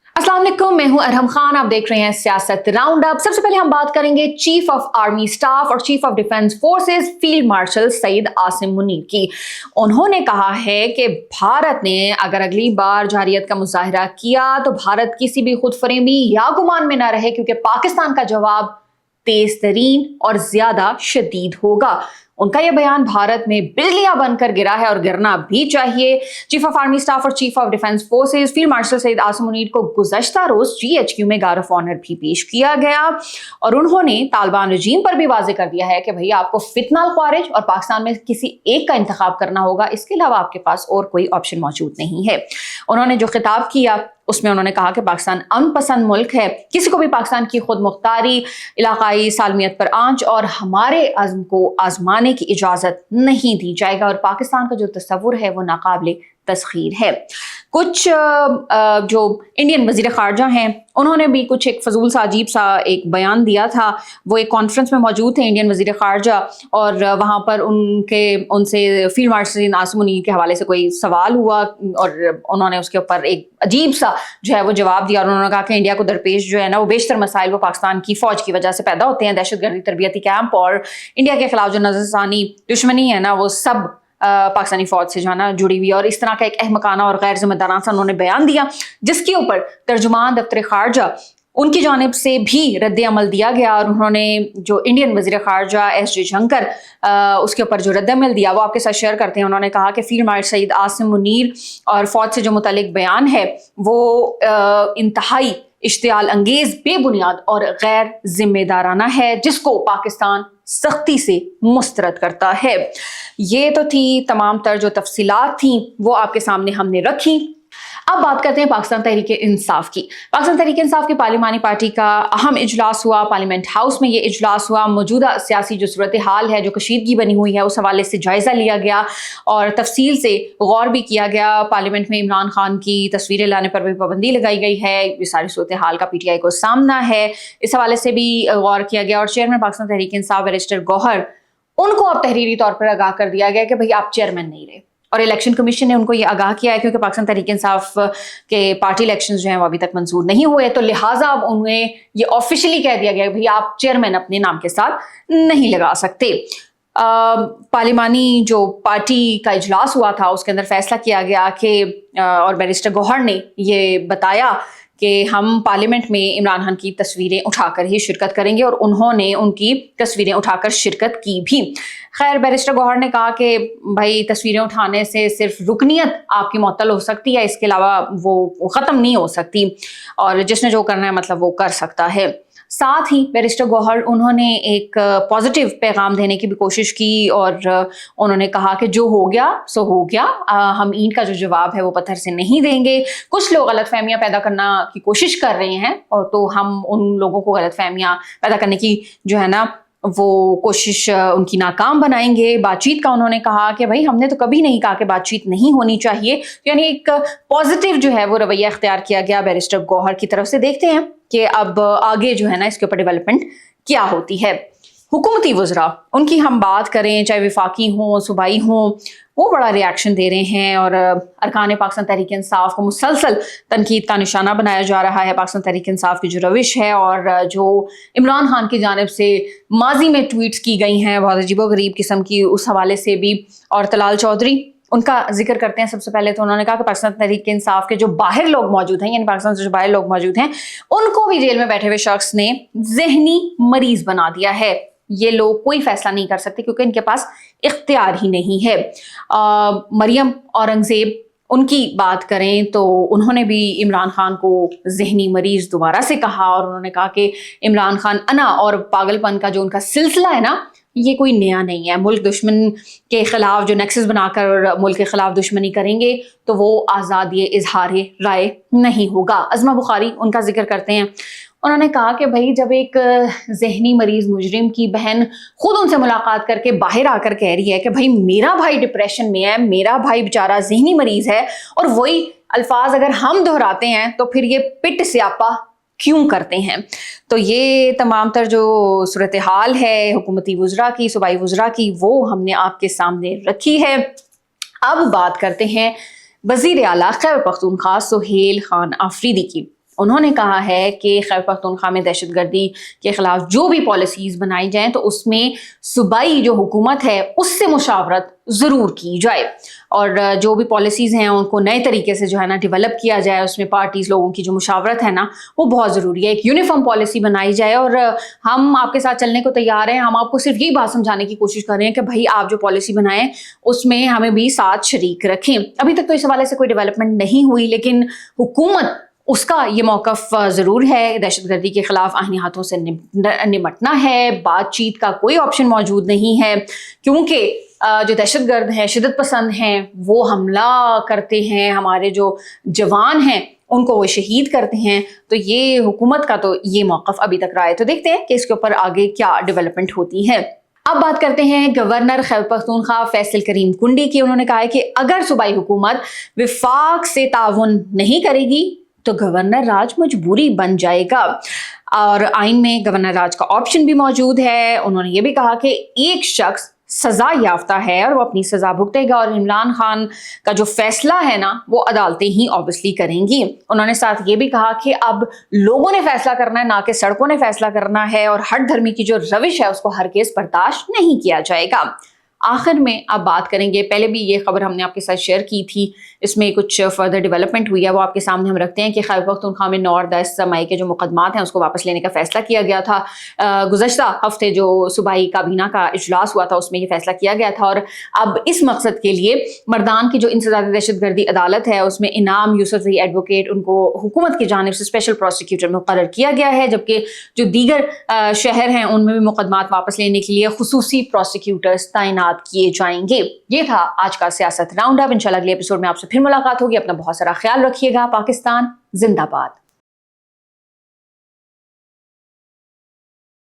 अस्सलाम वालेकुम, मैं हूं अरहम खान। आप देख रहे हैं सियासत राउंड अप। सबसे पहले हम बात करेंगे चीफ ऑफ आर्मी स्टाफ और chief of defence forces field marshal Syed Asim Munir की। उन्होंने कहा है कि भारत ने अगर अगली बार जारियत का मुजाहिरा किया तो भारत किसी भी खुद फरेमी या गुमान में ना रहे, क्योंकि पाकिस्तान का जवाब तेज तरीन और ज्यादा शदीद होगा। उनका यह बयान भारत में बिजलियां बनकर गिरा है और गिरना भी चाहिए। चीफ ऑफ आर्मी स्टाफ और chief of defence forces field marshal Syed Asim Munir को गुज़श्ता रोज GHQ में गार्ड ऑफ ऑनर भी पेश किया गया और उन्होंने तालिबान रजीम पर भी वाजे कर दिया है कि भैया आपको फितनाल ख्वारिज और पाकिस्तान में किसी एक का इंतखाब करना होगा, इसके अलावा आपके पास और कोई ऑप्शन मौजूद नहीं है। उन्होंने जो खिताब किया उसमें उन्होंने कहा कि पाकिस्तान अमन पसंद मुल्क है, किसी को भी पाकिस्तान की खुद मुख्तारी, इलाकाई सालमियत पर आंच और हमारे अज़्म को आजमाने की इजाज़त नहीं दी जाएगा और पाकिस्तान का जो तस्वुर है वो नाकाबिले तस्खीर है। कुछ जो इंडियन वज़ीर ख़ारजा हैं उन्होंने भी कुछ एक फजूल सा अजीब सा एक बयान दिया था। वो एक कॉन्फ्रेंस में मौजूद थे इंडियन वज़ीर ख़ारजा और वहाँ पर उनसे फील्ड मार्शल आसिम मुनीर के हवाले से कोई सवाल हुआ और उन्होंने उसके ऊपर एक अजीब सा जो है वो जवाब दिया और उन्होंने कहा कि इंडिया को दरपेश जो है ना वो बेशतर मसाइल वो पाकिस्तान की फ़ौज की वजह से पैदा होते हैं। दहशतगर्दी, तरबियती कैंप और इंडिया के खिलाफ जो नज़रसानी दुश्मनी है ना वो सब पाकिस्तानी फौज से जो है ना जुड़ी हुई और इस तरह का एक अहमकाना और गैर जिम्मेदाराना सा उन्होंने बयान दिया, जिसके ऊपर तर्जुमान दफ्तर खारजा उनकी जानिब से भी रद्द अमल दिया गया और उन्होंने जो इंडियन वज़ीर ख़ारजा SJ जयशंकर उसके ऊपर जो रद्द अमल दिया वो आपके साथ शेयर करते हैं। उन्होंने कहा कि फील्ड मार्शल सईद आसिम मुनीर और फौज से जो मुतालिक बयान है वो इंतहाई इश्तियाल अंगेज, बेबुनियाद और गैर जिम्मेदाराना है, जिसको पाकिस्तान सख्ती से मुस्तरद करता है। ये तो थी तमाम तर जो तफसीलात थी वो आपके सामने हमने रखी। अब बात करते हैं पाकिस्तान तहरीक इंसाफ की। पाकिस्तान तहरीक इंसाफ की पार्लिमानी पार्टी का अहम इजलास हुआ, पार्लियामेंट हाउस में ये इजलास हुआ। मौजूदा सियासी जो सूरत हाल है, जो कशीदगी बनी हुई है, उस हवाले से जायज़ा लिया गया और तफसील से गौर भी किया गया। पार्लियामेंट में इमरान खान की तस्वीरें लाने पर भी पाबंदी लगाई गई है। ये सारी सूरत हाल का PTI को सामना है, इस हवाले से भी गौर किया गया और चेयरमैन पाकिस्तान तहरीक इंसाफ बैरिस्टर गौहर, उनको अब तहरीरी तौर पर आगाह कर दिया गया कि भाई आप चेयरमैन नहीं रहे और इलेक्शन कमीशन ने उनको ये आगाह किया है क्योंकि पाकिस्तान तहरीक इंसाफ के पार्टी इलेक्शंस जो हैं वो अभी तक मंजूर नहीं हुए, तो लिहाजा अब उन्हें ये ऑफिशियली कह दिया गया भाई आप चेयरमैन अपने नाम के साथ नहीं लगा सकते। पार्लिमानी जो पार्टी का इजलास हुआ था उसके अंदर फैसला किया गया कि और बैरिस्टर गौहर ने ये बताया कि हम पार्लियामेंट में इमरान खान की तस्वीरें उठाकर ही शिरकत करेंगे और उन्होंने उनकी तस्वीरें उठाकर शिरकत की भी। खैर, बैरिस्टर गौहर ने कहा कि भाई तस्वीरें उठाने से सिर्फ रुकनियत आपकी मुअत्तल हो सकती है, इसके अलावा वो ख़त्म नहीं हो सकती और जिसने जो करना है मतलब वो कर सकता है। साथ ही बैरिस्टर गौहर उन्होंने एक पॉजिटिव पैगाम देने की भी कोशिश की और उन्होंने कहा कि जो हो गया सो हो गया, हम ईंट का जो जवाब है वो पत्थर से नहीं देंगे। कुछ लोग गलतफहमियां पैदा करना की कोशिश कर रहे हैं और तो हम उन लोगों को गलतफहमियां पैदा करने की जो है ना वो कोशिश उनकी नाकाम बनाएंगे। बातचीत का उन्होंने कहा कि भाई हमने तो कभी नहीं कहा कि बातचीत नहीं होनी चाहिए, यानी एक पॉजिटिव जो है वो रवैया इख्तियार किया गया बैरिस्टर गौहर की तरफ से। देखते हैं कि अब आगे जो है ना इसके ऊपर डेवलपमेंट क्या होती है। हुकूमती वज़रा उनकी हम बात करें, चाहे वफाकी हों सूबाई हों, वो बड़ा रिएक्शन दे रहे हैं और अरकान पाकिस्तान तहरीक इंसाफ को मुसलसल तनकीद का निशाना बनाया जा रहा है। पाकिस्तान तहरीक इंसाफ की जो रविश है और जो इमरान खान की जानिब से माजी में ट्वीट्स की गई हैं बहुत अजीबोगरीब किस्म की, उस हवाले से भी। और तलाल चौधरी उनका जिक्र करते हैं। सबसे पहले तो उन्होंने कहा कि पाकिस्तान तहरीक इंसाफ के जो बाहर लोग मौजूद हैं, यानी पाकिस्तान से जो बाहर लोग मौजूद हैं, उनको भी जेल में बैठे हुए शख्स ने जहनी मरीज बना दिया है। ये लोग कोई फैसला नहीं कर सकते क्योंकि इनके पास इख्तियार ही नहीं है। मरियम औरंगजेब उनकी बात करें तो उन्होंने भी इमरान खान को जहनी मरीज दोबारा से कहा और उन्होंने कहा कि इमरान खान अना और पागलपन का जो उनका सिलसिला है ना ये कोई नया नहीं है। मुल्क दुश्मन के खिलाफ जो नेक्सस बनाकर मुल्क के खिलाफ दुश्मनी करेंगे तो वो आज़ादी इजहार राय नहीं होगा। अज़मा बुखारी उनका जिक्र करते हैं, उन्होंने कहा कि भाई जब एक जहनी मरीज मुजरिम की बहन खुद उनसे मुलाकात करके बाहर आकर कह रही है कि भाई मेरा भाई डिप्रेशन में है, मेरा भाई बेचारा जहनी मरीज है, और वही अल्फाज अगर हम दोहराते हैं तो फिर ये पिट स्यापा क्यों करते हैं। तो ये तमाम तर जो सूरत हाल है हुकूमती वज़रा की, सूबाई वज़रा की, वो हमने आपके सामने रखी है। अब बात करते हैं वज़ीर आला खैबर पख्तूनख्वा सुहेल खान आफरीदी की। انہوں نے کہا ہے کہ خیبر پختونخوا میں دہشت گردی کے خلاف جو بھی پالیسیز بنائی جائیں تو اس میں صوبائی جو حکومت ہے اس سے مشاورت ضرور کی جائے، اور جو بھی پالیسیز ہیں ان کو نئے طریقے سے جو ہے نا ڈیولپ کیا جائے، اس میں پارٹیز لوگوں کی جو مشاورت ہے نا وہ بہت ضروری ہے۔ ایک یونیفارم پالیسی بنائی جائے، اور ہم آپ کے ساتھ چلنے کو تیار ہیں، ہم آپ کو صرف یہی بات سمجھانے کی کوشش کر رہے ہیں کہ بھائی آپ جو پالیسی بنائیں اس میں ہمیں بھی ساتھ شریک رکھیں۔ ابھی تک تو اس حوالے سے کوئی ڈیولپمنٹ نہیں ہوئی، لیکن حکومت اس کا یہ موقف ضرور ہے، دہشت گردی کے خلاف آہنی ہاتھوں سے نمٹنا ہے، بات چیت کا کوئی آپشن موجود نہیں ہے، کیونکہ جو دہشت گرد ہیں، شدت پسند ہیں، وہ حملہ کرتے ہیں، ہمارے جو جوان ہیں ان کو وہ شہید کرتے ہیں، تو یہ حکومت کا تو یہ موقف ابھی تک رہا ہے۔ تو دیکھتے ہیں کہ اس کے اوپر آگے کیا ڈیولپمنٹ ہوتی ہے۔ اب بات کرتے ہیں گورنر خیبر پختونخوا فیصل کریم کنڈی کی۔ انہوں نے کہا ہے کہ اگر صوبائی حکومت وفاق سے تعاون نہیں کرے گی تو گورنر راج مجبوری بن جائے گا، اور آئین میں گورنر راج کا آپشن بھی موجود ہے۔ انہوں نے یہ بھی کہا کہ ایک شخص سزا یافتہ ہے اور وہ اپنی سزا بھگتے گا، اور عمران خان کا جو فیصلہ ہے نا وہ عدالتیں ہی آبویسلی کریں گی۔ انہوں نے ساتھ یہ بھی کہا کہ اب لوگوں نے فیصلہ کرنا ہے، نہ کہ سڑکوں نے فیصلہ کرنا ہے، اور ہٹ دھرمی کی جو روش ہے اس کو ہرگز برداشت نہیں کیا جائے گا۔ آخر میں اب بات کریں گے، پہلے بھی یہ خبر ہم نے آپ کے ساتھ شیئر کی تھی، اس میں کچھ فردر ڈیولپمنٹ ہوئی ہے، وہ آپ کے سامنے ہم رکھتے ہیں کہ خیبر پختونخوا میں 9 اور 10 مئی کے جو مقدمات ہیں اس کو واپس لینے کا فیصلہ کیا گیا تھا۔ گزشتہ ہفتے جو صوبائی کابینہ کا اجلاس ہوا تھا اس میں یہ فیصلہ کیا گیا تھا، اور اب اس مقصد کے لیے مردان کی جو انسداد دہشت گردی عدالت ہے اس میں انعام یوسف زئی ایڈوکیٹ ان کو حکومت کی جانب سے اسپیشل پروسیکیوٹر مقرر کیا گیا ہے، جبکہ جو دیگر شہر ہیں ان میں بھی مقدمات واپس لینے کے لیے خصوصی پروسیکیوٹرز تعینات کیے جائیں گے۔ یہ تھا آج کا سیاست راؤنڈ اپ۔ انشاءاللہ اگلے ایپیسوڈ میں آپ سے پھر ملاقات ہوگی۔ اپنا بہت سارا خیال رکھیے گا۔ پاکستان زندہ باد۔